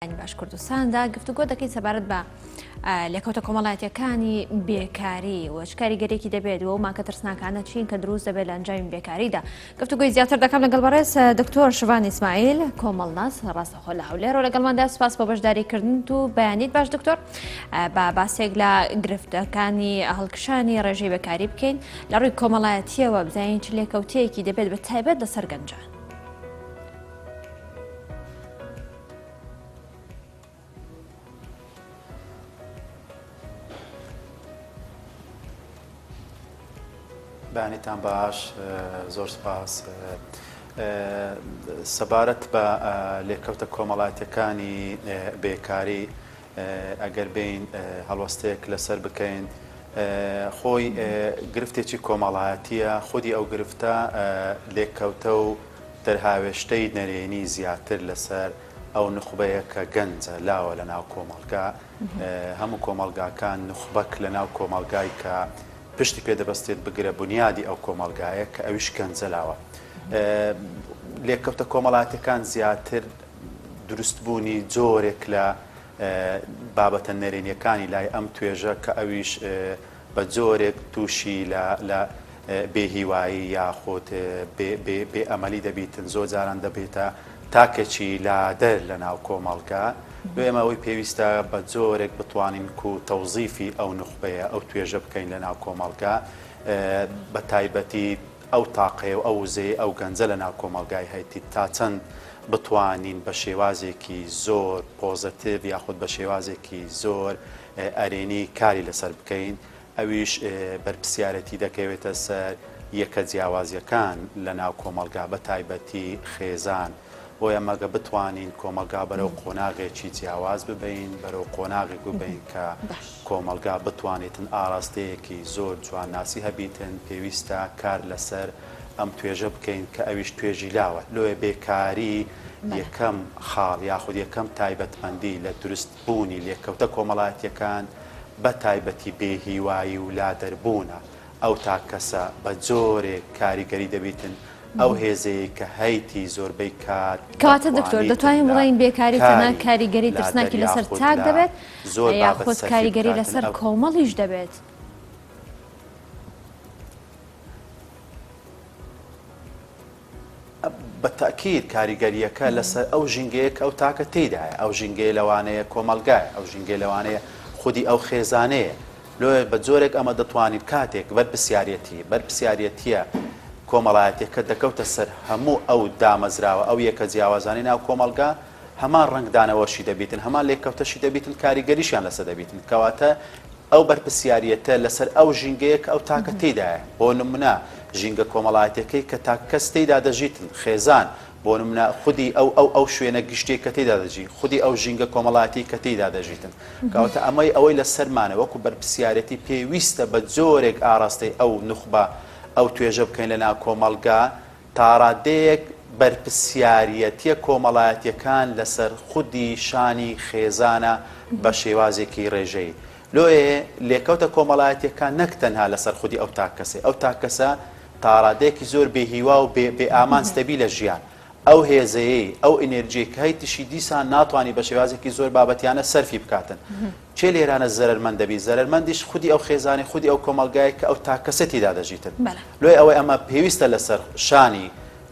باش کوردستاندا گفتوگۆ دەکەین سەبارەت بە لێکەوتە کۆمەڵایەتیەکانی بێکاری و کاریگەریەکی دەبێت و ماکە ترسناکانە چین کە دروست دەبێت لە ئەنجامی بێکاریدا. گفتوگۆی زیاتر دەکەم لەگەڵ بەڕێز دکتۆر شوان ئیسماعیل کۆمەڵناس ڕاستەخۆ لە هەولێر و لەگەڵماندا سپاس بۆ بەشداریکردن و بەیانیت باش دکتۆر بە باسێک لە گرفتەکانی هەڵکشانی ڕێژەی بێکاری بکەین لە ڕووی کۆمەڵایەتیەوە بزانین چ لێکەوتەیەکی دەبێت بە تایبەت لەسەر گەنجان. بانیتان باش، زۆر سپاس. سەبارەت بە لێکەوتە کۆمەڵایەتیەکانی بێکاری ئەگەر بین هەڵوەستەیەک لەسەر بکەین، خۆی گرفتێکی کۆمەڵایەتیە، خودی ئەو گرفتە لێکەوتە و دەرهاوێشتەی نەرێنی زیاتر لەسەر ئەو نخبەیە کە گەنجە لاوە لە ناو کۆمەڵگا. هەموو کۆمەڵگاکان نخبەک لە ناو کۆمەڵگای کە پشتی پێدەبەستێت بگرە بنیادی ئەو کۆمەڵگایە کە ئەویش گەنجەلاوە. لێکەوتە کۆمەڵایەتیەکان زیاتر دروستبوونی جۆرێک لە بابەتە نەرێنیەکانی لای ئەم توێژە کە ئەویش بە جۆرێک تووشی لە بێهیوایی یاخود بێئەمەلی دەبیتن، زۆر جاران دەبێتە تاکێکی لادەر لە ناو کۆمەڵگا. دوێمە ئەوەی پێویستە بە جۆرێک بتوانین و تەوزیفی ئەو نخبەیە ئەو توێژە بکەین لە ناو کۆمەڵگا، بە تایبەتی ئەو تاقەیە و ئەو وزەیە ئەو گەنجە لە ناو کۆمەڵگای هەیتی تا چەند بتوانین بە شێوازێکی زۆر پۆزتیڤ یاخود بە شێوازێکی زۆر ئەرێنی کاری لەسەر بکەین. ئەویش بەرپرسیارەتی دەکەوێتە سەر یەکە جیاوازیەکان لە ناو کۆمەڵگا بە تایبەتی خێزان، بۆیە مەگە بتوانین کۆمەلگا بەرەو قۆناغێکی جیاواز ببین، بەرەو قۆناغێک ببین کە کۆمەلگا بتوانێتن ئاراستەیەکی زۆر جوانناسی هەبیتن، پێویستە کار لەسەر ئەم توێژە بکەین کە ئەویش توێژی لاوە. لۆیە بێکاری یەکەم خاڵ یاخود یەکەم تایبەتمەندی لە دروستبوونی لێکەوتە کۆمەڵایەتیەکان بە تایبەتی بێهیوایی و لادەربوونە. ئەو تا کەسە بە جۆرێک کاریگەری دەبیتن، ئەو هێزەیە کە هەیتی زۆربەی کار کەواتە دکتۆر دەتوانین بڵێین بێکاری تەنها کاریگەری ترسناکی لەسەر چاک دەبێت یاخود کاریگەری لەسەر کۆمەڵیش دەبێت؟ بە تاکید کاریگەریەکە لەسەر ئەو ژینگەیە کە ئەو تاکە تێدایە، ئەو ژینگەیە لەوانەیە کۆمەلگایە، ئەو ژینگەی لەوانەیە خودی ئەو خێزانەیە. لۆیە بە جۆرێک ئەمە دەتوانین کاتێک بەرپرسیارەتیە کۆمەڵایەتێکە دەکەوتە سەر هەموو ئەو دامەزراوە ئەو یەکە جیاوازانی ناو کۆمەلگا، هەمان ڕنگدانەوەشی دەبیتن، هەمان لێککەوتەشی دەبیتن، کاریگەریشیان لەسەر دەبیتن. کەواتە ئەو بەرپرسیاریەتە لەسەر ئەو ژینگەیە کە ئەو تاکە تێدایە. بۆ نمونە ژینگە کۆمەڵایەتەکەی کە تا کەس تێدا دەژیتن، خێزان، بۆ نمونە خودی ئەو شوێنە گشتێک کە تێدا دەژی، خودی ئەو ژینگە کۆمەڵایەتی کە تێدا دەژیتن. کەواتە ئەوەی لەسەرمانە وەکو بەرپرسیارەتی پێویستە بە جۆرێک ئاراستەی ئەو نخبە ئەو توێژە بکەین لە ناو کۆمەلگا تا ڕادەیەک بەرپرسیارەتیە کۆمەڵایەتیەکان لەسەر خودی شانی خێزانە بە شێوازێکی ڕێژەی. لۆیە لێکەوتە کۆمەڵایەتیەکان نەک تەنها لەسەر خودی ئەو تاکەسێ، ئەو تاکەسە تا ڕادەیەکی زۆر بێهیوا و بێ ئامان ستەبی لە ژیان، ئەو هێزەیە ئەو ئینێرجی کە هەیتیشی دیسان ناتوانانی بە شێوازێکی زۆر بابەتیانە سەرفی بکاتن. چێ لێرانە زەرمەند دەبی؟ زەرمەندیش خودی ئەو خێزانی، خودی ئەو کۆمەلگایە کە ئەو تاکەسە تێدا دەژیتن. لۆی ئەوەی ئەمە پێویستە لەسەر شانی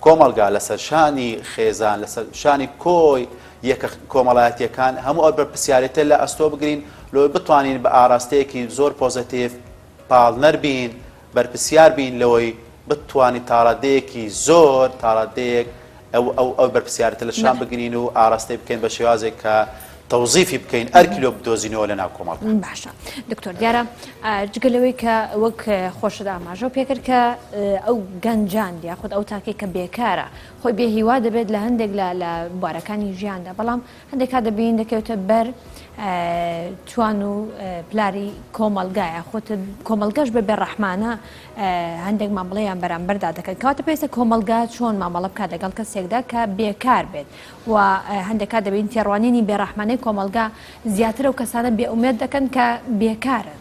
کۆمەلگا، لەسەر شانی خێزان، لەسەر شانی کۆی یەکە کۆمەڵایەتیەکان هەموو ئەو بەرپرسیارەتە لە ئەستۆ بگرین، لۆی بتوانین بە ئاراستەیەکی زۆر پۆزتیڤ پاڵنەر بین، بەرپرسیار بین لەوەی بتوانین تا ڕادەیەکی زۆر تا ڕادەیەک ئەو بەرپرسیارەتە لە شان بگرین و ئاراستەی بکەین بە شێوازێک کە تەوزیفی بکەین ئەرکیلۆ بدۆزینەوە لە ناو کۆمەڵگا. باشە دکتۆر، دیارە جگەلەوەی کە وەک خۆشەدا ئاماژە پێکرد کە ئەو گەنجان یاخود ئەو تاکەی کە بێکارە خۆی بێهیوا دەبێت لە هەندێک لە بوارەکانی ژیاندا، بەڵام هەندێک کات دەبین دەکەوێتە بەر توان و پلاری کۆمەلگایە، خۆت کۆمەلگاش بە بێڕەحمانە هەندێک مامەڵەیان بەرامبەردا دەکەن. کەواتە پێویستە کۆمەلگا چۆن مامەڵە بکات لەگەڵ کەسێکدا کە بێکار بێت و هەندێک کات دەبین تێڕوانینی بێڕەحمانەی کۆمەلگا زیاترە و کەسانە بێئومێد دەکەن کە بێکارن.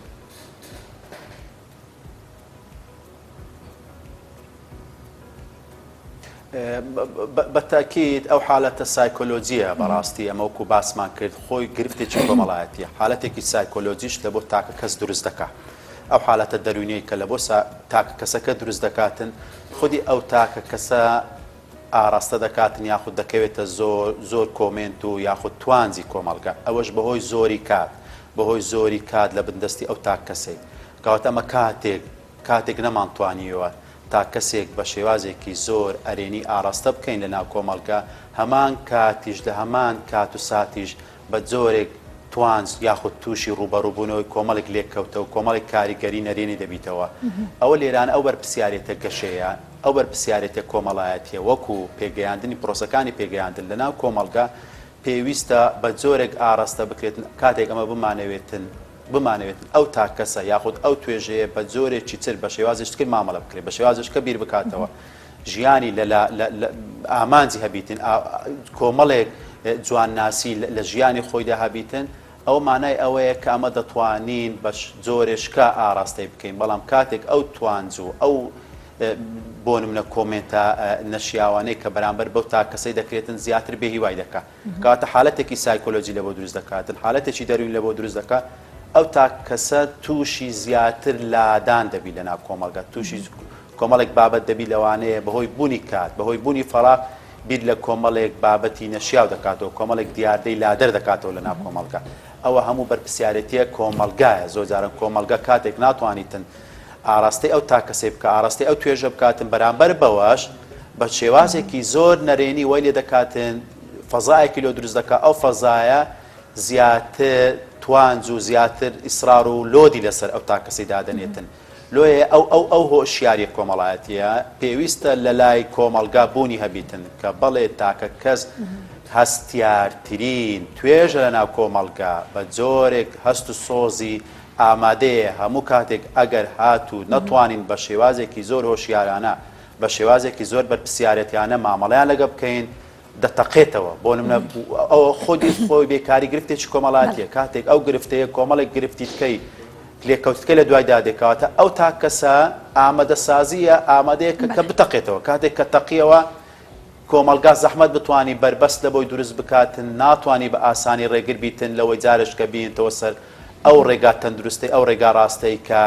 بەتاکیت ئەو حالەتە سایکۆلۆجیە بەڕاستی ئەمە وەکو باسمان کرد خۆی گرفتێکی کۆمەڵایەتیە حالەتێکی سایکۆلۆجیش لە بۆ تاکە کەس دروست دەکات ئەو حالەتە دەرونیەی کە لە بۆ تاکە کەسەکە دروست دەکاتن خودی ئەو تاکە کەسە ئاراستە دەکاتن یاخود دەکەوێتە زۆر کۆمنت و یاخود توانجی کۆمەڵگە ئەوەش بەهۆی زۆری کات لە بندستی ئەو تاک کەسەی کەواتە ئەمە کاتێک نەمانتوانیەوە تا کەسێک بە شێوازێکی زۆر ئەرێنی ئاراستە بکەین لە ناو کۆمەڵگە هەمان کاتیش لە هەمان کات و ساتیش بە جۆرێک توانج یاخود تووشی ڕوبەڕووبوونەوەی کۆمەڵێک لێککەوتە و کۆمەڵێک کاریگەری نەرێنی دەبیتەوە ئەوە لێران ئەو بەرپرسیارێتە گەشەیە ئەو بەرپرسیارێتە کۆمەڵایەتیە وەکو پێگەیاندنی پرۆسەکانی پێگەیاندن لە ناو کۆمەڵگە پێویستە بە جۆرێک ئاراستە بکرێتن کاتێک ئەمە بمانەوێتن ئەو تاکەسە یاخود ئەو توێژەیە بە جۆرێکی تر بە شێوازش کرد مامەڵە بکرێت بە شێوازش کە بیر بکاتەوە ژیانی ئامانجی هەبیتن کۆمەڵێک جوانناسی لە ژیانی خۆیدا هەبیتن ئەو مانای ئەوەیە کە ئەمە دەتوانین بە جۆرێشکە ئاراستەی بکەین بەڵام کاتێک ئەو توانج و ئەو بۆ نمونە کۆمنتە نەشیاوانەی کە بەرامبەر بەو تاکەسەی دەکرێتن زیاتر بێهیوای دەکات کەواتە حالەتێکی سایکۆلۆجی لە بۆ دروست دەکاتن حالەتێکی دەروین لە بۆ دروست دەکات ئەو تاکەسە تووشی زیاتر لادان دەبی لە ناو کۆمەڵگە تووشی کۆمەڵێک بابەت دەبی لەوانەیە بەهۆی بوونی کات بەهۆی بوونی فەراغ بیر لە کۆمەڵێک بابەتی نەشیاو دەکاتەوە کۆمەڵێک دیاردەی لادەر دەکاتەوە لە ناو کۆمەڵگە ئەوە هەموو بەرپرسیارەتیە کۆمەڵگایە زۆر جاران کۆمەڵگە کاتێک ناتوانیتن ئاراستەی ئەو تاکەسەی بکە ئاراستەی ئەو توێژە بکاتن بەرامبەر بەوەش بە شێوازێکی زۆر نەرێنی وای لێ دەکاتن فەزایەکی لۆ دروست دەکات ئەو فەزایە زیاتر توانج و زیاتر ئیسرار و لۆدی لەسەر ئەو تاکەسی دادەنێتن لۆیە ئەو هۆشیاری کۆمەڵایەتیە پێویستە لە لای کۆمەڵگا بوونی هەبیتن کە بەڵێ تاکە کەس هەستیارترین توێژە لە ناو کۆمەڵگا بە جۆرێک هەست و سۆزی ئامادەیە هەموو کاتێک ئەگەر هات و نەتوانین بە شێوازێکی زۆر هۆشیارانە بە شێوازێکی زۆر بەرپرسیارەتیانە مامەڵەیان لەگە بکەین دەتەقێتەوە بۆ نمونە ئەوە خۆی بێکاری گرفتێکی کۆمەڵایەتیە کاتێک ئەو گرفتەیە کۆمەڵێک گرفتیتکەی لێکەوتکە لە دوای دادێکەوەتە ئەو تاکەسە ئامادەسازیە ئامادەیە کە بتەقێتەوە کاتێک کە تەقیەوە کۆمەڵگا زەحمەت بتوانی بربەست لە بۆی دروست بکاتن ناتوانی بە ئاسانی ڕێگر بیتن لەوەی جارش کە بینتەوە سەر ئەو ڕێگا تەندروستی ئەو ڕێگا ڕاستەی کە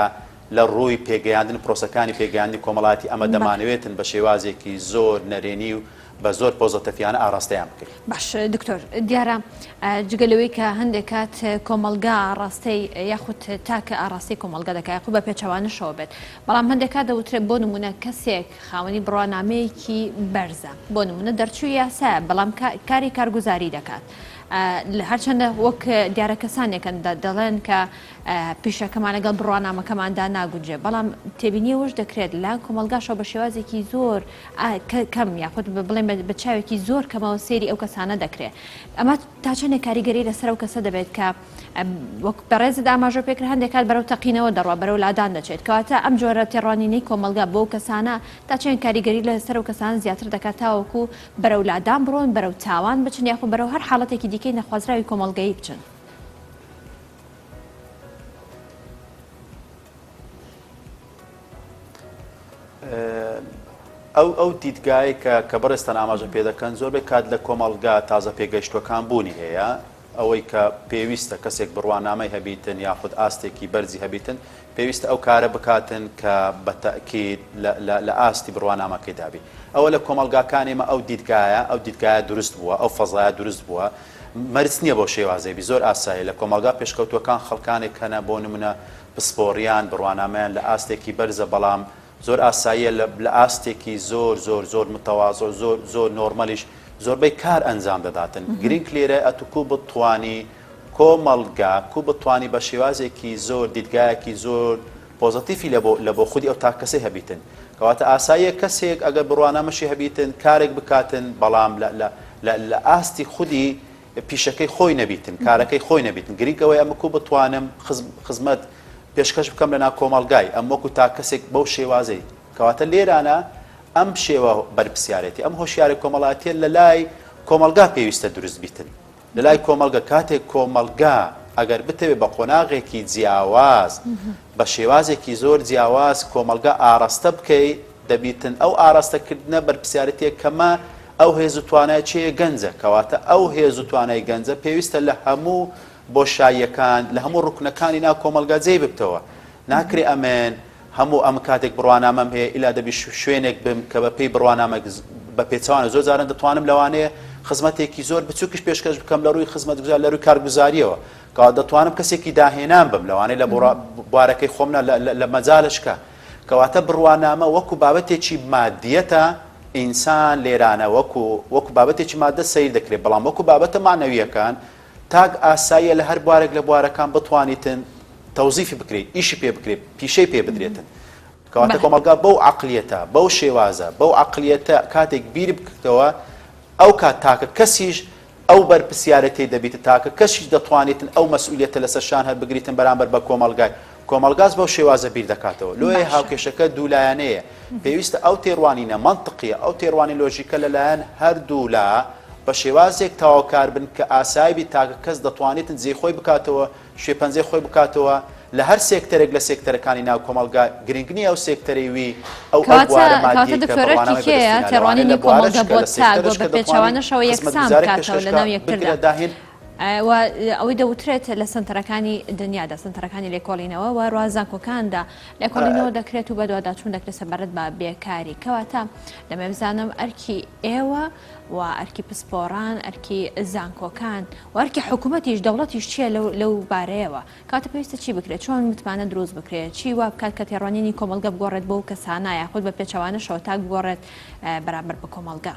لە ڕووی پێگەیاندن پرۆسەکانی پێگەیاندنی کۆمەڵایەتی ئەمە دەمانەوێتن بە شێوازێکی زۆر نەرێنی و بە زۆر پۆزتەفیانە ئاراستەیان بکەین. باش دکتۆر دیارە جگەلەوەی کە هەندێک کات کۆمەڵگا ئاراستەی یاخود تاکە ئاراستی کۆمەڵگا دەکات خو بە پێچەوانشەوە بێت بەڵام هەندێک کات دەوترێت بۆ نمونە کەسێک خاوەنی بڕوانامەیەکی بەرزە بۆ نمونە دەرچووی یاسایە بەڵام کاری کارگوزاری دەکات هەرچەندە وەک دیارە کەسانێکن دەڵێن کە پیشەکەمان لەگەڵ بڕوانامەکەماندا ناگونجێ بەڵام تێبینیەوەش دەکرێت لە کۆمەڵگاشەوە بە شێوازێکی زۆر کەم یاخود بڵێن بە چاوێکی زۆر کەمەوە سێری ئەو کەسانە دەکرێت ئەمە تا چەندێک کاریگەری لەسەر ئەو کەسە دەبێت کە وەک بەڕێزت ئاماژە پێکرد هەندێک کات بەرەو تەقینەوە دەڕوا بەرەو لادان دەچێت کەواتە ئەم جۆرە تێڕوانینەی کۆمەڵگا بۆ کەسانە تا چەند کاریگەری لەسەر ئەو کەسان زیاتر دەکات تاوەکو بەرەو لادان بڕۆن بەرەو تاوان بچن یاخود بەرەو هەر حاڵەتێکی دیکەی نەخوازراوی کۆمەڵگەیی بچن. ئەو دیدگای کە بەڕێستان ئاماژە پێ دەکەن زۆربەی کات لە کۆمەڵگا تازە پێگەیشتوەکان بوونی هەیە ئەوەی کە پێویستە کەسێک بڕوانامەی هەبیتن یاخود ئاستێکی بەرزی هەبیتن پێویستە ئەو کارە بکاتن کە بەتەکید لە ئاستی بڕوانامەکەی دابی ئەوە لە کۆمەڵگاکانێمە ئەو دیدگایە دروست بووە ئەو فەزایە دروست بووە مەرج نییە بۆ شێوازێبی زۆر ئاسایی لە کۆمەڵگا پێشکەوتوەکان خەڵکانێک هەنە بۆ نمونە پسپۆڕیان بڕوانامەیان لە ئاستێکی بەرزە بەڵام زۆر ئاساییە لە ئاستێکی زۆر متەواضع زۆر نۆرمەلیش زۆربەی کار ئەنجام دەداتن گرنگ لێرە ئەتوکو بتوانی کۆمەڵگا بتوانی بە شێوازێکی زۆر دیدگایەکی زۆر پۆزتیفی لە بۆ خودی ئەو تاکەسەی هەبیتن کەواتە ئاساییە کەسێک ئەگەر بڕوانامەشی هەبیتن کارێک بکاتن بەڵام لە ئاستی خودی پیشەکەی خۆی نەبیتن کارەکەی خۆی نەبیتن گرنگەوەی ئەمەکو بتوانم خزمەت پێشکەش بکەم لە ناو کۆمەڵگای ئەم وەکو تا کەسێک بەو شێوازەی کەواتە لێرانە ئەم شێوە بەرپرسیارەتی ئەم هۆشیارە کۆمەڵایەتیە لە لای کۆمەڵگا پێویستە دروست بیتن لە لای کۆمەڵگا کاتێک کۆمەڵگا ئەگەر بتەوێت بە قۆناغێکی جیاواز بە شێوازێکی زۆر جیاواز کۆمەڵگا ئاراستە بکەیت دەبیتن ئەو ئاراستەکردنە بەرپرسیارەتێک کەمە ئەو هێز و توانای چێ گەنجە کەواتە ئەو هێز و توانای گەنجە پێویستە لە هەموو بۆشاییەکان لە هەموو ڕوکنەکانی ناو کۆمەلگا جێی ببتەوە ناکرێ ئەمێن هەموو ئەم کاتێک بڕوانامەم هەیە ئیلا دەبی شوێنێک بم کە بە پێی بڕوانامە بە پێچوانە زۆر جاران دەتوانم لەوانەیە خزمەتێکی زۆر بچووکش پێشکەش بکەم لە ڕووی خزمەتگوزار لە ڕووی کارگوزاریەوە کەوا دەتوانم کەسێکی داهێنان بم لەوانەیە لە بوارەکەی خۆمنا لە مەجالشکە کەواتە بڕوانامە وەکو بابەتێکی مادیەتە ئینسان لێرانە وەکو بابەتێکی مادە سیر دەکرێت بەڵام وەکو بابەتە معنەویەکان تاک ئاساییە لە هەر بوارێک لە بوارەکان بتوانیتن تەوزیفی بکرێت ئیشی پێ بکرێت پیشەی پێ بدرێتن کەواتە کۆمەلگا بەو عەقلیەتە بەو شێوازە بەو عەقلیەتە کاتێک بیر بکەوە ئەو کات تاکە کەسیش ئەو بەرپرسیارەتی دەبیتە تاکە کەسیش دەتوانێتن ئەو مەسئولیەتە لەسەرشان هەر بگریتن بەرامبەر بە کۆمەلگای کۆمەلگاز بەو شێوازە بیر دەکاتەوە لۆیە هاوکێشەکە دوولایەنەیە پێویستە ئەو تێڕوانینە مەنتقیە ئەو تێڕوانی لۆژیکە لەلایەن هەردوو لا بە شێوازێک تاواکار بن کە ئاسایبی تاکە کەس دەتوانێتن جێخۆی بکاتەوە شێپەنجەی خۆی بکاتەوە لە هەر سێکتەرێک لە سێکتەرەکانی ناو کۆمەلگا گرنگنی ئەو سێکتەری وی ئەو کەواتە دکتۆرەتیکەیە تێڕوانینی کۆمەلگا بۆ تاک بۆ بە پێچەوانەشەوە یەکسان بکاتەوە لە ناو یەکتردا ئەوەی دەوترێت لە سنتەرەکانی دنیادا سنتەرەکانی لێکۆڵینەوە و ڕازانکۆکاندا لێکۆڵینەوە دەکرێت و بەدواداچوون دەکرێت سەبارەت بە بێکاری کەواتە دەمێ بزانم ئەرکی ئێوە و ئەرکی پسپۆڕان ئەرکی زانکۆکان و ئەرکی حکوومەتیش دەوڵەتیش چییە لەو بارەیەوە کاتە پێویستە چی بکرێت چۆن متمانە دروست بکرێت چی وا بکات کە تێڕوانینی کۆمەلگا بگۆڕێت بۆ کەسانە یاخود بە پێچەوانەشەوە تاک بگۆڕێت بەرامبەر بە کۆمەلگا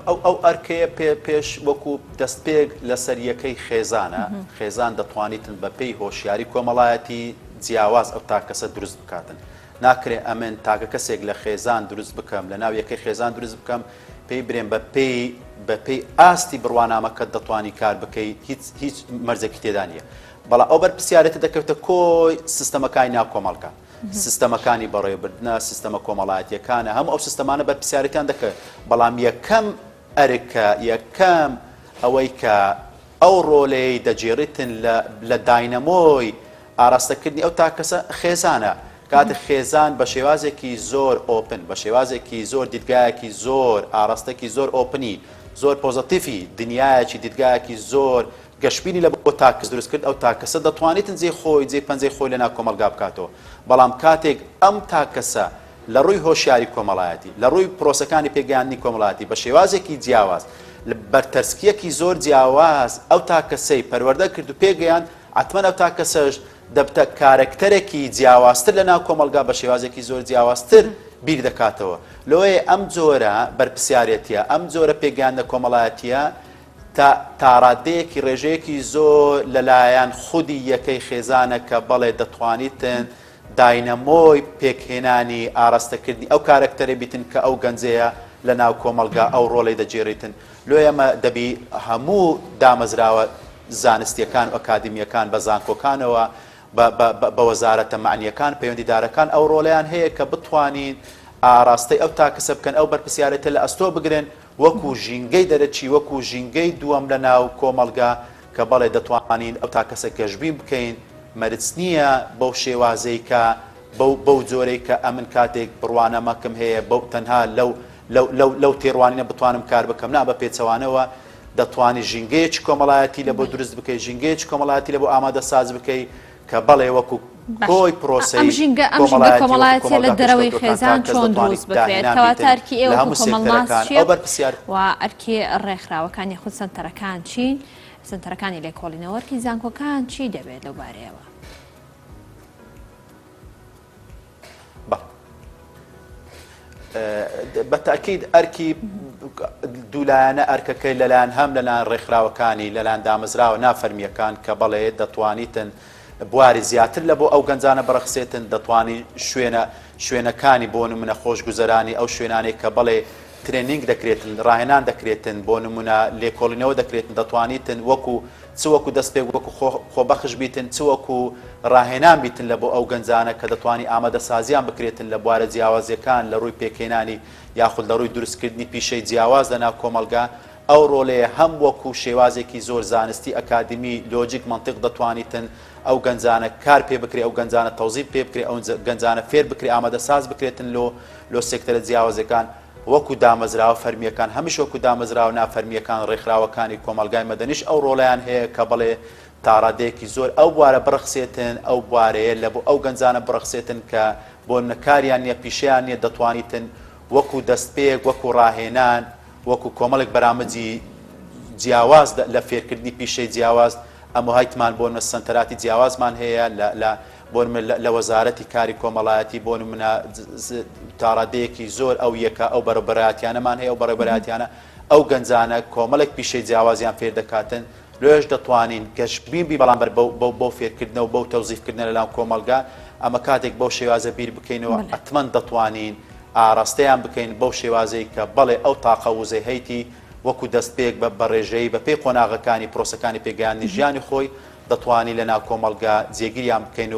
ئەو ئەرکەیە پێش وەکو دەستپێک لە سەریەکەی خێزانە خێزان دەتوانیتن بە پێی هۆشیاری کۆمەڵایەتی جیاواز ئەو تاکەسە دروست بکاتن ناکرێ ئەمن تاکە کەسێک لە خێزان دروست بکەم لە ناو یەکەی خێزان دروست بکەم پێی برێن بە پێی ئاستی بڕوانامەکە دەتوانی کار بکەیت هیچ مەرجێکی تێدا نیە بەڵام ئەو بەرپرسیارەتە دەکەوێتە کۆی سیستەمەکانی ناو کۆمەڵگا سیستەمەکانی بەڕێوەبردنە سیستەمە کۆمەڵایەتیەکانە هەموو ئەو سیستەمانە بەرپرسیارەتیان دەکەوێت بەڵام یەکەم ئەرکە یەکەم ئەوەی کە ئەو ڕۆلەی دەجێڕێتن لە داینەمۆی ئاراستەکردنی ئەو تاکەسە خێزانە کاتە خێزان بە شێوازێکی زۆر ئۆپن بە شێوازێکی زۆر دیدگایەکی زۆر ئاراستێکی زۆر ئۆپنی زۆر پۆزەتیفی دنیایەکی دیدگایەکی زۆر گەشتبینی لە بۆ تاکەس دروست کرد ئەو تاکەسە دەتوانێتن جێ پەنجەی خۆی لە ناو کۆمەلگا بکاتەوە بەڵام کاتێک ئەم تاکەسە لە ڕووی هۆشیاری کۆمەڵایەتی لە ڕووی پرۆسەکانی پێگەیاندنی کۆمەڵایەتی بە شێوازێکی جیاواز لە بەرتەرسکیەکی زۆر جیاواز ئەو تاکەسەی پەروەردە کرد و پێگەیاند عەتمەن ئەو تاکەسەش دەبتە کارکتەرێکی جیاوازتر لە ناو کۆمەلگا بە شێوازێکی زۆر جیاوازتر بیر دەکاتەوە لەوەیە ئەم جۆرە بەرپرسیارەتیە ئەم جۆرە پێگەیاندە کۆمەڵایەتیە تا ڕادەیەکی ڕێژەیەکی زۆر لەلایەن خودی یەکەی خێزانە کە بەڵێ دەتوانیتن داینەمۆی پێکهێنانی ئاراستەکردنی ئەو کارکتەرێ بیتن کە ئەو گەنجەیە لە ناو کۆمەلگا ئەو ڕۆڵی دەجێڕیتن لۆ ئەمە دەبی هەموو دامەزراوە زانستیەکان و ئەکادمیەکان بە زانکۆکانەوە بە وەزارەتە معنیەکان پەیوەندیدارەکان ئەو ڕۆڵیان هەیە کە بتوانین ئاراستەی ئەو تاکەسە بکەن ئەو بەرپرسیارەتە لە ئەستۆ بگرن وەکو ژینگەی دەرەچی وەکو ژینگەی دووەم لە ناو کۆمەلگا کە بەڵێ دەتوانین ئەو تاکەسە گەشتبین بکەین مەرج نییە بەو شێوازەی کە بەو جۆرەی کە ئەمن کاتێک بڕوانەمەکەم هەیە بەو تەنها لەو تێڕوانینە بتوانم کار بکەم نا بە پێچەوانەوە دەتوانی ژینگەیەکی کۆمەڵایەتی لە بۆ دروست بکەی ژینگەیەکی کۆمەڵایەتی لە بۆ ئامادە ساز بکەی کە بەڵێ وەکو کۆی پرۆسەی کۆمەڵایەتی لە دەرەوەی خێزان چۆن دروست بکرێت کەواتە ئەرکی ئێوە کۆمەڵناس چییە و ئەرکی ڕێکخراوەکانی خود سنتەرەکان چین سنتەرەکانی لێکۆڵینەوە ئەرکی زانکۆکان چی دەبێت لەو بارەیەوە بەتاکید ئەرکی دوولایەنە ئەرکەکەی لەلایەن هەم لەلایەن ڕێکخراوەکانی لەلایەن دامەزراوە نافەرمیەکان کە بەڵێ دەتوانیتن بواری زیاتر لە بۆ ئەو گەنجانە بەرەخسێتن دەتوانی شوێنەکانی بۆ نمونە خۆشگوزەرانی ئەو شوێنانەی کە بەڵێ ترێنینگ دەکرێتن ڕاهێنان دەکرێتن بۆ نمونە لێکۆڵینەوە دەکرێتن دەتوانیتن وەکو دەستپێک وەکو خۆبەخش بیتن وەکو ڕاهێنان بیتن لە بۆ ئەو گەنجانە کە دەتوانی ئامادەسازیان بکرێتن لە بوارە جیاوازیەکان لە ڕووی پێکهێنانی یاخود لە ڕووی دروستکردنی پیشەی جیاواز لە ناو کۆمەلگا ئەو ڕۆڵەیە هەم وەکو شێوازێکی زۆر زانستی ئەکادمی لۆجیک منطق دەتوانیتن ئەو گەنجانە کار پێ بکرێ ئەو گەنجانە تەوزیف پێ بکرێ ئەو گەنجانە فێر بکرێ ئامادە ساز بکرێتن لۆ سێکتەرە جیاوازەکان وەکو دامەزراوە فەرمیەکان هەمیش وەکو دامەزراوە نافەرمیەکان ڕێکخراوەکانی کۆمەلگای مەدەنیش ئەو ڕۆڵیان هەیە کە بڵێ تاڕادەیەکی زۆر ئەو بوارە بڕخسێتن ئەو بوارەیە لە بۆ ئەو گەنجانە بڕخسێتن کە بۆ نەکاریان نییە پیشیان نیە دەتوانیتن وەکو دەستپێک وەکو ڕاهێنان وەکو کۆمەڵێک بەرامەجی جیاواز لە فێرکردنی پیشەی جیاواز ئەمە هایتمان بۆ سنتەراتی جیاوازمان هەیە بۆ لە وەزارەتی کاری کۆمەڵایەتی بۆ نمونە تاڕادەیەکی زۆر ئەو یەکە ئەو بەرەبەراتیانەمان هەیە ئەو بەرەبەراتیانە ئەو گەنجانە کۆمەڵێک پیشەی جیاوازیان فێر دەکاتن لێش دەتوانین گەشتبینبی بەڵام بۆ فێرکردنەوە بۆ تەوزیفکردنە لەناو کۆمەلگا ئەمە کاتێک بەو شێوازە بیر بکەینەوە ئەتمەن دەتوانین ئاڕاستەیان بکەین بەو شێوازەی کە بەڵێ ئەو تاقە وزەی هەیتی وەکو دەستپێک بە ڕێژەی بە پێی قۆناغەکانی پرۆسەکانی پێگەیاندنی ژیانی خۆی دەتوانی لەناو کۆمەلگا جێگیریان بکەین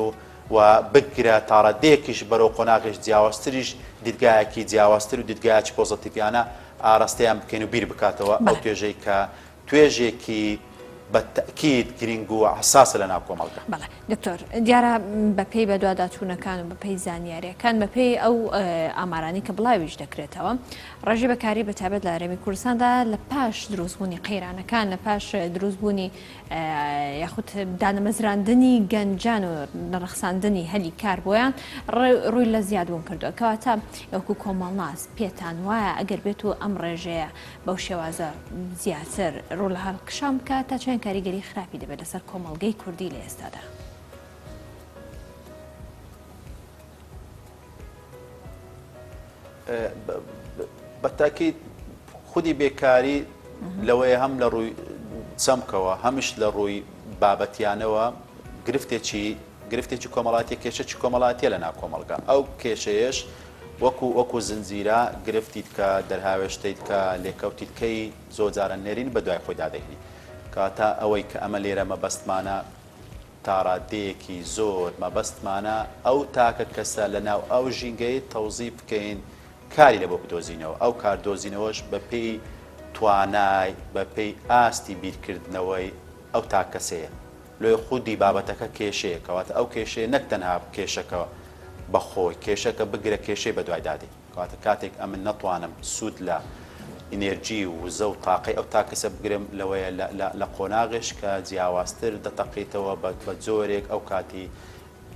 و بگرە تاڕادەیەکیش بەرەو قۆناغیش جیاوازتریش دیدگایەکی جیاوازتر و دیدگایەکی پۆزتیڤیانە ئاڕاستەیان بکەین و بیر بکاتەوە ئەو توێژەی کە توێژێکی بەتەکید گرنگ و حساسە لەناو کۆمەلگا. بەڵێ دکتۆر دیارە بەپێی بە دواداچوونەکان و بەپێی زانیاریەکان بەپێی ئەو ئامارانی کە بڵاویش دەکرێتەوە ڕێژی بەکاری بەتابەت لە هەرێمی کوردستاندا لە پاش دروستبوونی قەیرانەکان لە پاش دروستبوونی یاخود دانەمەزراندنی گەنجان و نەڕەخساندنی هەلی کار بۆیان ڕووی لە زیادبوون کردووە کەواتە وەکو کۆمەڵناس پێتان وایە ئەگەر بێت و ئەم ڕێژەیە بەو شێوازە زیاتر ڕوو لە هەڵکشام بکات تا چەند کاریگەری خراپی دەبێت لەسەر کۆمەڵگەی کوردی لە ئێستادا. بەتاکید خودی بێکاری لەوەیە هەم لە ڕووی چەمکەوە هەمیش لە ڕووی بابەتیانەوە گرفتێکی کۆمەڵاتی کێشەی کۆمەڵاتیە لە ناو کۆمەلگا ئەو کێشەیەش وەکو زنجیرە گرفتیت کە دەرهاوێشتیت کە لێکەوتیتکەی زۆرجارە نێرین بە دوای خۆی دادەهێنی کاتە ئەوەی کە ئەمە لێرە مەبەستمانە تاڕادەیەکی زۆر مەبەستمانە ئەو تاکە کەسە لە ناو ئەو ژینگەی تەوزیف بکەین کاری لە بۆ بدۆزینەوە ئەو کاردۆزینەوەش بەپێی توانای بەپێی ئاستی بیرکردنەوەی ئەو تاکەسەیە لێ خودی بابەتەکە کێشەیە کەواتە ئەو کێشەیە نەک تەنها کێشەکە بەخۆی کێشەکە بگرە کێشەی بە دوای دادی کەواتە کاتێک ئەمن نەتوانم سوود لە ئینێرجی و وزە و تاقی ئەو تاکەسە بگرم لەوەیە لە قۆناغش کە جیاوازتر دەتەقیتەوە بە جۆرێک ئەو کاتی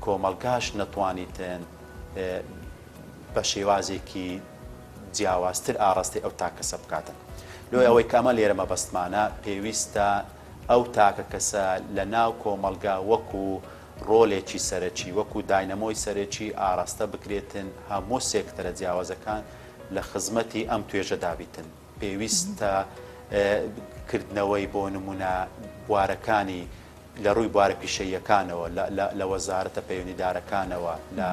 کۆمەلگاش نەتوانیتن بە شێوازێکی جیاوازتر ئاڕاستی ئەو تاکەسە بکاتن لۆی ئەوەی کەمە لێرە مەبەستمانە پێویستە ئەو تاکە کەسە لە ناو کۆمەلگا وەکو ڕۆلێکی سەرەکی وەکو داینەمۆی سەرەکی ئاراستە بکرێتن هەموو سێکتەرە جیاوازەکان لە خزمەتی ئەم توێژە دابیتن پێویستە کردنەوەی بۆ نمونە بوارەکانی لە ڕووی بوارە پیشەیەکانەوە لە وەزارەتە پەیوەندیدارەکانەوە لە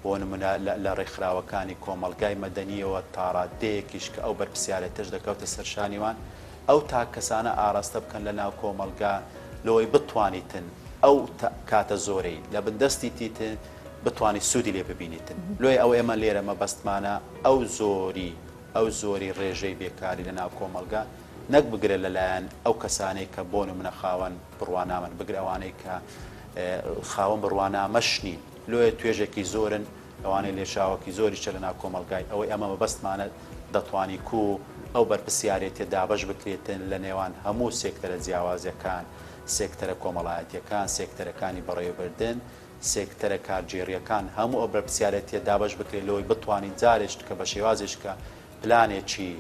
بۆ نمونە لە ڕێکخراوەکانی کۆمەلگای مەدەنیەوە تاڕادەیەکیش کە ئەو بەرپرسیارەتەش دەکەوتە سەرشانیوان ئەو تا کەسانە ئاراستە بکەن لە ناو کۆمەلگا لەوەی بتوانیتن ئەو کاتە زۆرەی لە بندەستی تیتن بتوانانی سوودی لێ ببینیتن لۆی ئەو ئێمە لێرە مەبەستمانە ئەو زۆری ڕێژەی بێکاری لە ناو کۆمەلگا نەک بگرێت لەلایەن ئەو کەسانەی کە بۆ نمونە خاوەن بڕوانامن بگرەوانەی کە خاوەن بڕوانامەش نین لۆیە توێژێکی زۆرن ئەوانەی لێشاوەکی زۆری چە لە ناو کۆمەلگای ئەوەی ئەمە مەبەستمانە دەتوانی کو ئەو بەرپرسیارێتێ دابەش بکرێتن لە نێوان هەموو سێکتەرە جیاوازیەکان سێکتەرە کۆمەڵایەتیەکان سێکتەرەکانی بەڕێوەبردن سێکتەرە کارگێڕیەکان هەموو ئەو بەرپرسیارەتێ دابەش بکرێت لەوەی بتوانین جارێک کە بە شێوازێشکە پلانێکی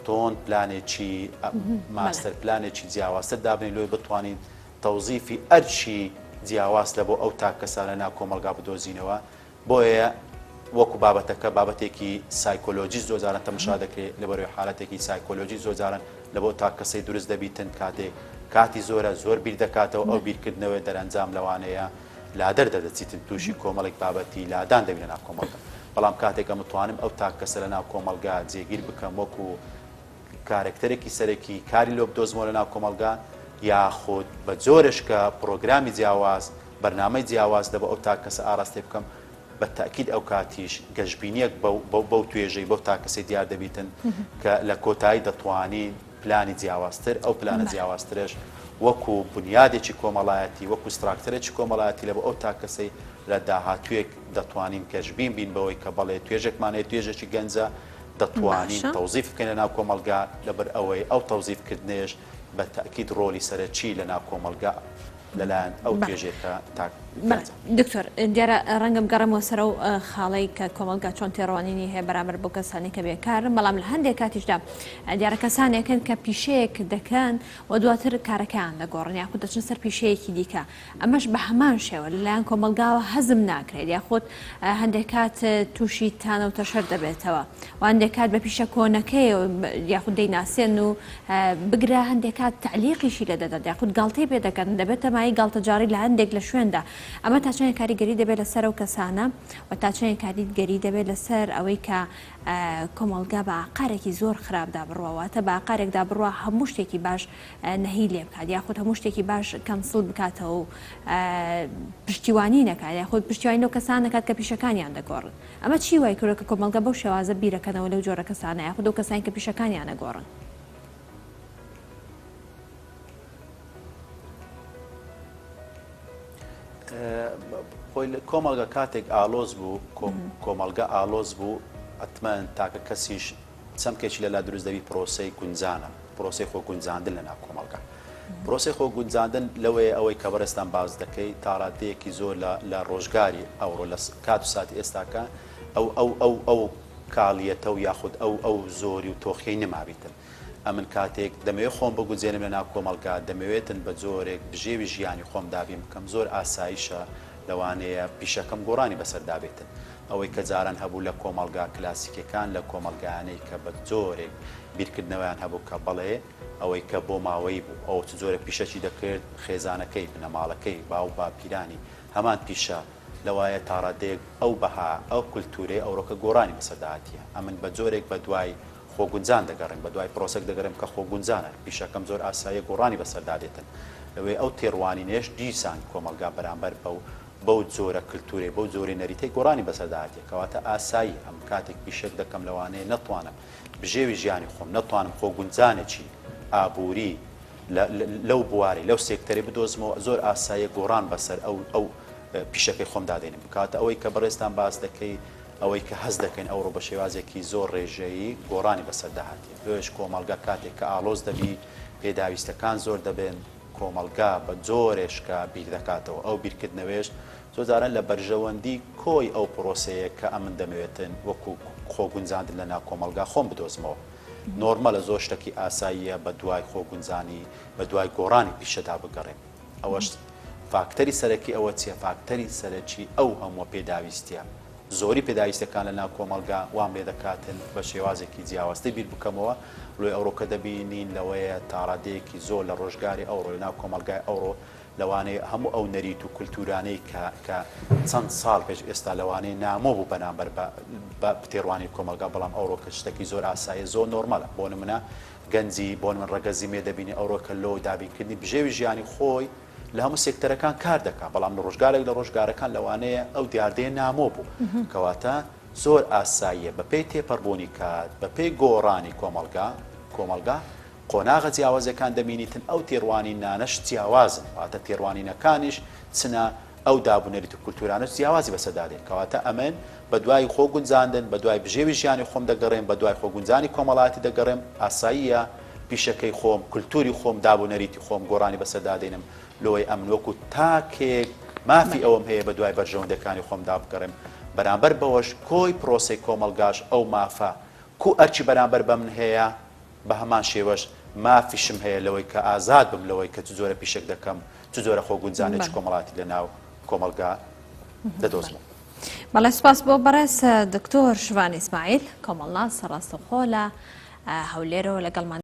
تۆن پلانێکی ماستەر پلانێکی جیاوازتر دابنین لۆی بتوانین تەوزیفی ئەرچی جیاواز لە بۆ ئەو تاکەسە لە ناو کۆمەلگا بدۆزینەوە بۆیە وەکو بابەتەکە بابەتێکی سایکۆلۆژی زۆرجاران تەماشا دەکرێت لەبەرەوەی حالەتێکی سایکۆلۆژی زۆرجاران لە بۆ تاکەسەی دروست دەبیتن کاتی زۆر بیر دەکاتەوە ئەو بیرکردنەوەی دەرەنجام لەوانەیە لادەر دەدەچیتن تووشی کۆمەڵێک بابەتی لادان دەبین لە ناو کۆمەلگا بەڵام کاتێکە متوانم ئەو تاکەسە لە ناو کۆمەلگا جێگیر بکەم وەکو کارکتەرێکی سەرەکی کاری لۆ بدۆزمەوە لە ناو کۆمەلگا یاخود بە جۆرشکە پرۆگرامی جیاواز بەرنامەی جیاواز دەبە ئەو تاکەسە ئاراستێ بکەم بە تاکید ئەو کاتیش گەشتبینیەک بەو توێژەی بەو تاکەسەی دیار دەبیتن کە لە کۆتایی دەتوانین پلانی جیاوازتر ئەو پلانە جیاوازترش وەکو بنیادێکی کۆمەڵایەتی وەکو ستراکتەرێکی کۆمەڵایەتی لە بۆ ئەو تا کەسەی لە داهاتوویەک دەتوانین کەژبین بین بەوەی کە بەڵێ توێژێکمانەیە توێژێکی گەنجە دەتوانین تەوزیف بکەین لە ناو کۆمەلگا لەبەر ئەوەی ئەو تەوزیفکردنێش بە تاکید ڕۆلی سەرەکی لە ناو کۆمەلگا لەلایەن ئەو توێژێکە دکتۆر دیارە ڕەنگەم گەڕەمەوە سەر و خاڵی کە کۆمەلگا چۆن تێڕوانینی هەیە بەرامبەر بۆ کەسانی کە بێکارن بەڵام لە هەندێک کاتیشدا دیارە کەسانێکن کە پیشەیەک دەکەن و دواتر کارەکەیان دەگۆڕن یاخود دەچن سەر پیشەیەکی دیکە ئەمەش بە هەمان شێوە لەلایەن کۆمەلگاوە هەزم ناکرێت یاخود هەندێک کات تووشی تانە و تەشەر دەبێتەوە و هەندێک کات بە پیشە کۆنەکەی یاخود دەیناسێن و بگرە هەندێک کات تعلیقیشی لە دەدات یاخود گاڵتەی پێ دەکەن دەبێتە مای گاڵتەجاری لە هەندێک لە شوێندا ئەمە تا چەند کاریگەری دەبێت لەسەر ئەو کەسانە و تا چەند کاریگەری دەبێت لەسەر ئەوەی کە کۆمەلگا بە عقارێکی زۆر خراپدا بڕوەواتە بە عقارێکدا بڕوە هەموو شتێکی باش نەهی لێ بکات یاخود هەموو شتێکی باش کەنسڵ بکاتەوە و پشتیوانی نەکات یاخود پشتیوانی لەو کەسان نەکات کە پیشەکانیان دەگۆڕن ئەمە چی وای کردووە کە کۆمەلگا بەو شێوازە بیرەکەنەوە لەو جۆرە کەسانە یاخود ئەو کەسانی کە پیشەکانیان دەگۆڕن خۆی کۆمەلگا کاتێک ئالۆز بوو کۆمەلگا ئالۆز بوو ئەتمەن تاکە کەسیش چەمکێکی لەلا دروست دەبی پرۆسەی گونجانە پرۆسەی خۆ گونجاندن لە ناو کۆمەلگا پرۆسەی خۆ گونجاندن لەوەیە ئەوەی کە بەڕێستان باز دەکەی تا ڕادەیەکی زۆر لە ڕۆژگاری ئەوڕۆ لە کات و ساتی ئێستاکە ئەو کاڵیەتە و یاخود ئەو زۆری و تۆخیەی نەمابیتن ئەمن کاتێک دەمەوێت خۆم بگوزێنم لە ناو کۆمەلگا دەمەوێتن بە جۆرێک بژێوی ژیانی خۆم دابیم بکەم زۆر ئاسایشە لەوانەیە پیشەکەم گۆڕانی بەسەردابێتن ئەوەی کە جاران هەبوو لە کۆمەلگا کلاسیکەکان لە کۆمەلگایانەی کە بە جۆرێک بیرکردنەوەیان هەبوو کە بەڵێ ئەوەی کە بۆ ماوەی بوو ئەو جۆرە پیشەکی دەکرد خێزانەکەی بنەماڵەکەی باو باپیرانی هەمان پیشە لەوایە تاڕادەیەک ئەو بەها ئەو کولتورەی ئەوڕۆکە گۆڕانی بەسەرداهاتیە ئەمن بە جۆرێک بە دوای خۆگونجان دەگەڕین بە دوای پرۆسێک دەگەڕێم کە خۆگونجانە پیشەکەم زۆر ئاساییە گۆڕانی بەسەردادێتن لەوێ ئەو تێڕوانینێش دیسان کۆمەلگا بەرامبەر بەو جۆرە کللتورێ بەو جۆری نەریتەی گۆڕانی بەسەرداهاتیە کەواتە ئاسایی ئەم کاتێک پیشێک دەکەم لەوانەیە نەتوانم بژێوی ژیانی خۆم نەتوانم خۆگونجانێکی ئابووری لەو بواری لەو سێکتەری بدۆزمەوە زۆر ئاساییە گۆڕان بەسەر ئەو پیشەکەی خۆم دادێنم کاتە ئەوەی کە بەڕێستان باس دەکەی ئەوەی کە هەز دەکەین ئەوڕۆ بە شێوازێکی زۆر ڕێژەیی گۆڕانی بەسەرداهاتی لێش کۆمەلگا کاتێک کە ئالۆز دەبی پێداویستەکان زۆر دەبێن کۆمەلگا بە جۆرێشکە بیر دەکاتەوە ئەو بیرکردنەوەش زۆرجاران لە بەرژەوەندی کۆی ئەو پرۆسەیە کە ئەمن دەمەوێتن وەکو خۆگونجاندن لە ناو کۆمەلگا خۆم بدۆزمەوە نۆرمەلە زۆر شتێکی ئاساییە بە دوای خۆگونجانی بە دوای گۆڕانی پیشەدا بگەڕێن ئەوەش فاکتەری سەرەکی ئەوە چیە فاکتەری سەرەکی ئەو هەموو پێداویستیە زۆری پێداویستەکان لە ناو کۆمەلگا وام لێ دەکاتن بە شێوازێکی جیاوازتەی بیر بکەمەوە لۆی ئەوڕۆکە دەبینین لەوەیە تاڕادەیەکی زۆر لە ڕۆژگاری ئەوڕۆ لە ناو کۆمەلگای ئەوڕۆ لەوانەیە هەموو ئەو نەریت و کولتورانەی کە چەند ساڵ پێش ئێستا لەوانەیە نامۆ بوو بەرامبەر بە پتێڕوانی کۆمەلگا بەڵام ئەوڕۆکە شتێکی زۆر ئاساییە زۆر نۆرمەلە بۆ نمونە گەنجی بۆ من ڕەگەزی مێ دەبینی ئەوڕۆکە لۆ دابینکردنی بژێوی ژیانی خۆی لە هەموو سێکتەرەکان کار دەکات بەڵام لە ڕۆژگارێک لە ڕۆژگارەکان لەوانەیە ئەو دیاردەیە نامۆ بوو کەواتە زۆر ئاساییە بە پێی تێپەڕبوونی کات بە پێی گۆڕانی کۆمەلگا قۆناغە جیاوازەکان دەبینیتن ئەو تێڕوانی نانەش جیاوازن واتە تێڕوانینەکانیش چنە ئەو دابوونەریت و کولتورانە جیاوازی بەسەردادێن کەواتە ئەمن بە دوای خۆگونجاندن بە دوای بژێوی ژیانی خۆم دەگەڕێم بە دوای خۆگونجانی کۆمەڵایەتی دەگەڕێم ئاساییە پیشەکەی خۆم کولتوری خۆم دابوونەریتی خۆم گۆڕانی بەسەردادێنم لۆی ئەمن وەکو تاکێک مافی ئەوم هەیە بە دوای بەرژەوەندەکانی خۆم دابگەڕێم بەرامبەر بەوەش کۆی پرۆسەی کۆمەلگاش ئەو مافە کو ئەرچی بەرامبەر بە من هەیە بە هەمان شێوەش مافیشم هەیە لەوەی کە ئازاد بم لەوەی کە چ جۆرە پیشێک دەکەم چ جۆرە خۆگونجانێکی کۆمەڵاتی لە ناو کۆمەلگا دەدۆزمەوە. بەڵێ سپاس بۆ بەڕێز دکتۆر شوان ئیسماعیل کۆمەڵناس ڕاستەوخۆ لە هەولێرەوە لەگەڵمان